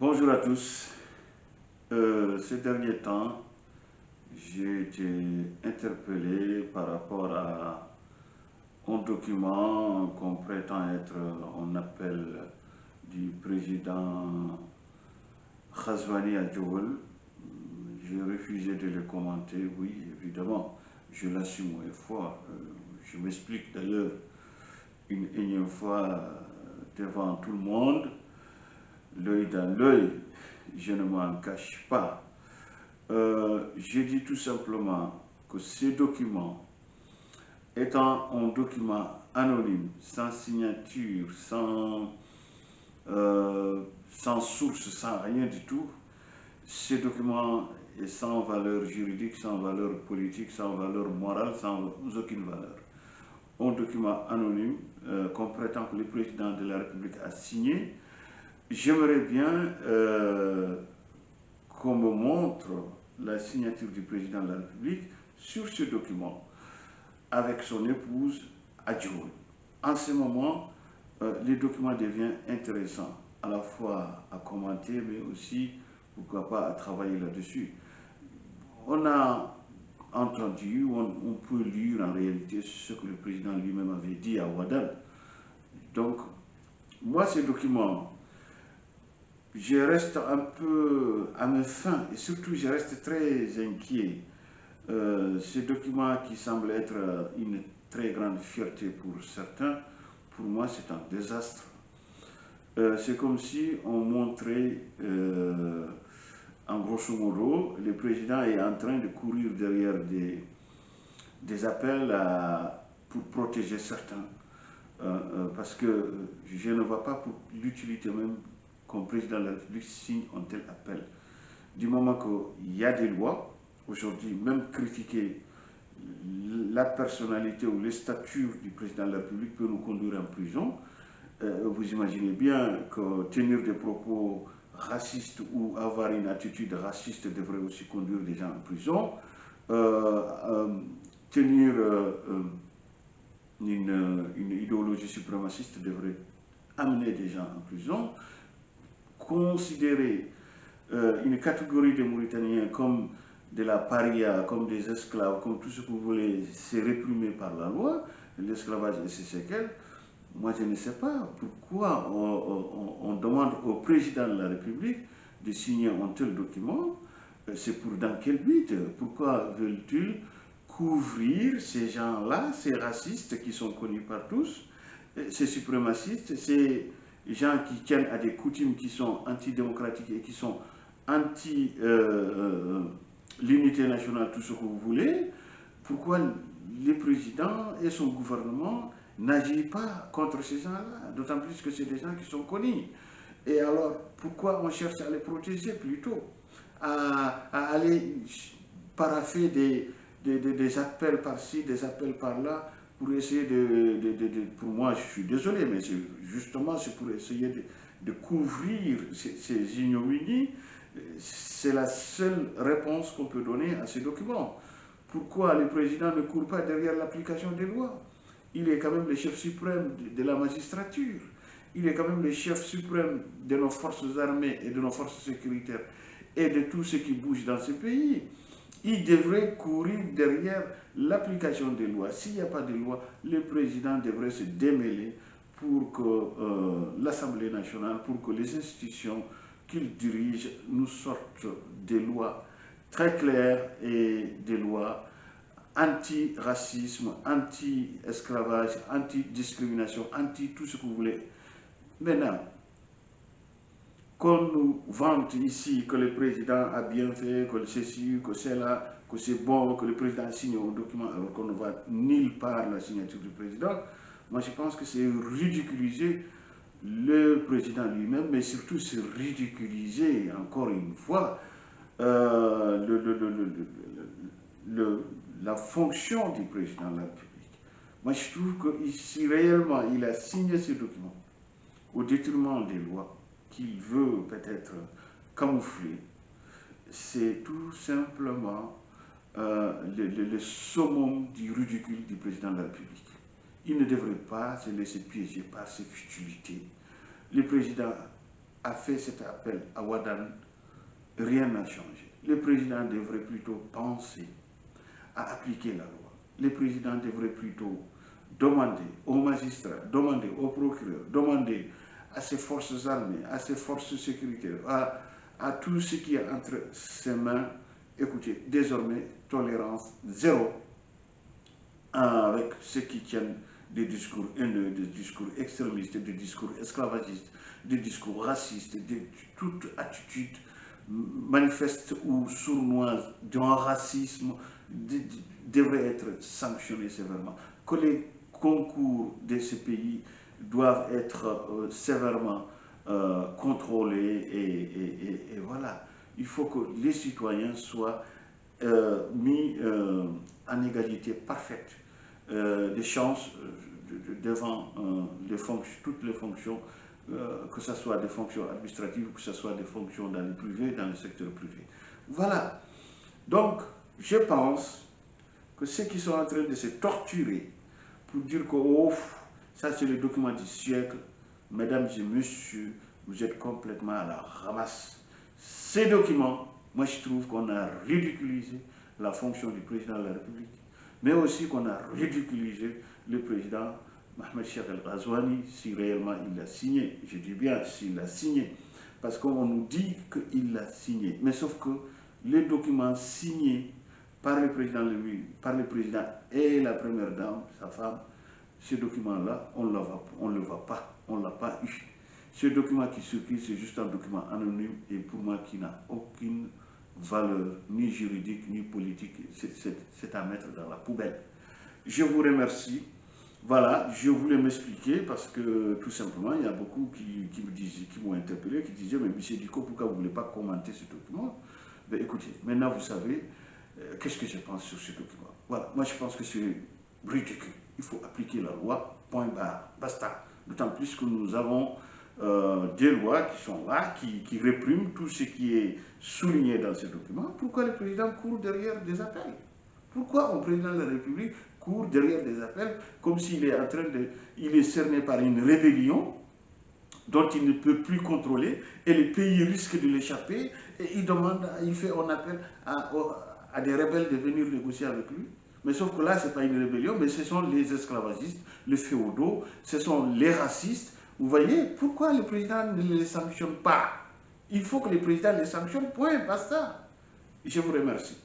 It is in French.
Bonjour à tous. Ces derniers temps, j'ai été interpellé par rapport à un document qu'on prétend être un appel du président Ghazouani à Djawel. J'ai refusé de le commenter, oui, évidemment, je l'assume une fois. Je m'explique d'ailleurs une énième fois devant tout le monde, l'œil dans l'œil, je ne m'en cache pas. Je dis tout simplement que ces documents, étant un document anonyme, sans signature, sans source, sans rien du tout, ces documents est sans valeur juridique, sans valeur politique, sans valeur morale, sans aucune valeur. Un document anonyme qu'on prétend que le président de la République a signé. J'aimerais bien qu'on me montre la signature du président de la République sur ce document avec son épouse Adjoul. En ce moment, le document devient intéressant, à la fois à commenter, mais aussi, pourquoi pas, à travailler là-dessus. On a entendu, on peut lire en réalité ce que le président lui-même avait dit à Ouadal. Donc, moi, ces documents, je reste un peu à mes fins et surtout je reste très inquiet. Ce document qui semble être une très grande fierté pour certains, pour moi c'est un désastre. C'est comme si on montrait, en grosso modo, le président est en train de courir derrière des appels pour protéger certains. Parce que je ne vois pas pour l'utilité même qu'un président de la République signe un tel appel. Du moment qu'il y a des lois, aujourd'hui, même critiquer la personnalité ou les statuts du président de la République peut nous conduire en prison. Vous imaginez bien que tenir des propos racistes ou avoir une attitude raciste devrait aussi conduire des gens en prison. Tenir une idéologie suprémaciste devrait amener des gens en prison. Considérer une catégorie de Mauritaniens comme de la paria, comme des esclaves, comme tout ce que vous voulez, c'est réprimé par la loi, l'esclavage et ses séquelles. Moi, je ne sais pas pourquoi on demande au président de la République de signer un tel document. C'est pour dans quel but? Pourquoi veulent-ils couvrir ces gens-là, ces racistes qui sont connus par tous, ces suprémacistes, ces gens qui tiennent à des coutumes qui sont antidémocratiques et qui sont anti-l'unité nationale, tout ce que vous voulez? Pourquoi le président et son gouvernement n'agissent pas contre ces gens-là? D'autant plus que c'est des gens qui sont connus. Et alors, pourquoi on cherche à les protéger plutôt? À aller paraffer des appels par-ci, des appels par-là, pour essayer pour moi, je suis désolé, mais justement, c'est pour essayer de couvrir ces ignominies. C'est la seule réponse qu'on peut donner à ces documents. Pourquoi le président ne court pas derrière l'application des lois? Il est quand même le chef suprême de la magistrature. Il est quand même le chef suprême de nos forces armées et de nos forces sécuritaires et de tout ce qui bouge dans ce pays. Il devrait courir derrière l'application des lois. S'il n'y a pas de loi, le président devrait se démêler pour que l'Assemblée nationale, pour que les institutions qu'il dirige nous sortent des lois très claires et des lois anti-racisme, anti-esclavage, anti-discrimination, anti-tout ce que vous voulez. Maintenant, qu'on nous vante ici que le président a bien fait, que ceci, que cela, que c'est bon, que le président a signé un document alors qu'on ne voit nulle part la signature du président, moi je pense que c'est ridiculiser le président lui-même, mais surtout c'est ridiculiser encore une fois la fonction du président de la République. Moi je trouve que si réellement il a signé ce document au détriment des lois, qu'il veut peut-être camoufler, c'est tout simplement le summum du ridicule du président de la République. Il ne devrait pas se laisser piéger par ces futilités. Le président a fait cet appel à Ouadane, rien n'a changé. Le président devrait plutôt penser à appliquer la loi. Le président devrait plutôt demander aux magistrats, demander aux procureurs, demander à ses forces armées, à ses forces sécuritaires, à tout ce qui est entre ses mains. Écoutez, désormais, tolérance zéro avec ceux qui tiennent des discours haineux, des discours extrémistes, des discours esclavagistes, des discours racistes, toute attitude manifeste ou sournoise d'un racisme devrait être sanctionnée sévèrement. Que les concours de ces pays doivent être sévèrement contrôlés et voilà. Il faut que les citoyens soient mis en égalité parfaite des chances devant toutes les fonctions, que ce soit des fonctions administratives, que ce soit des fonctions dans le privé, dans le secteur privé. Voilà. Donc, je pense que ceux qui sont en train de se torturer pour dire que oh, ça c'est le document du siècle, mesdames et messieurs, vous êtes complètement à la ramasse. Ces documents, moi je trouve qu'on a ridiculisé la fonction du président de la République, mais aussi qu'on a ridiculisé le président Mohamed Cheikh El Ghazouani, si réellement il l'a signé. Je dis bien s'il l'a signé, parce qu'on nous dit qu'il l'a signé. Mais sauf que les documents signés par le président et la première dame, sa femme, ce document-là, on ne le voit pas, on ne l'a pas eu. Ce document qui circule, c'est juste un document anonyme et pour moi qui n'a aucune valeur, ni juridique, ni politique. C'est à mettre dans la poubelle. Je vous remercie. Voilà, je voulais m'expliquer parce que tout simplement, il y a beaucoup qui m'ont interpellé, qui disaient, mais M. Diko, pourquoi vous ne voulez pas commenter ce document? Ben, écoutez, maintenant vous savez, qu'est-ce que je pense sur ce document? Voilà, moi je pense que c'est ridicule. Il faut appliquer la loi, point barre, basta. D'autant plus que nous avons des lois qui sont là, qui répriment tout ce qui est souligné dans ce document. Pourquoi le président court derrière des appels? Pourquoi un président de la République court derrière des appels comme s'il est il est cerné par une rébellion dont il ne peut plus contrôler et le pays risque de l'échapper et il fait un appel à des rebelles de venir négocier avec lui. Mais sauf que là, ce n'est pas une rébellion, mais ce sont les esclavagistes, les féodaux, ce sont les racistes. Vous voyez, pourquoi le président ne les sanctionne pas? Il faut que le président les sanctionne, point, basta. Je vous remercie.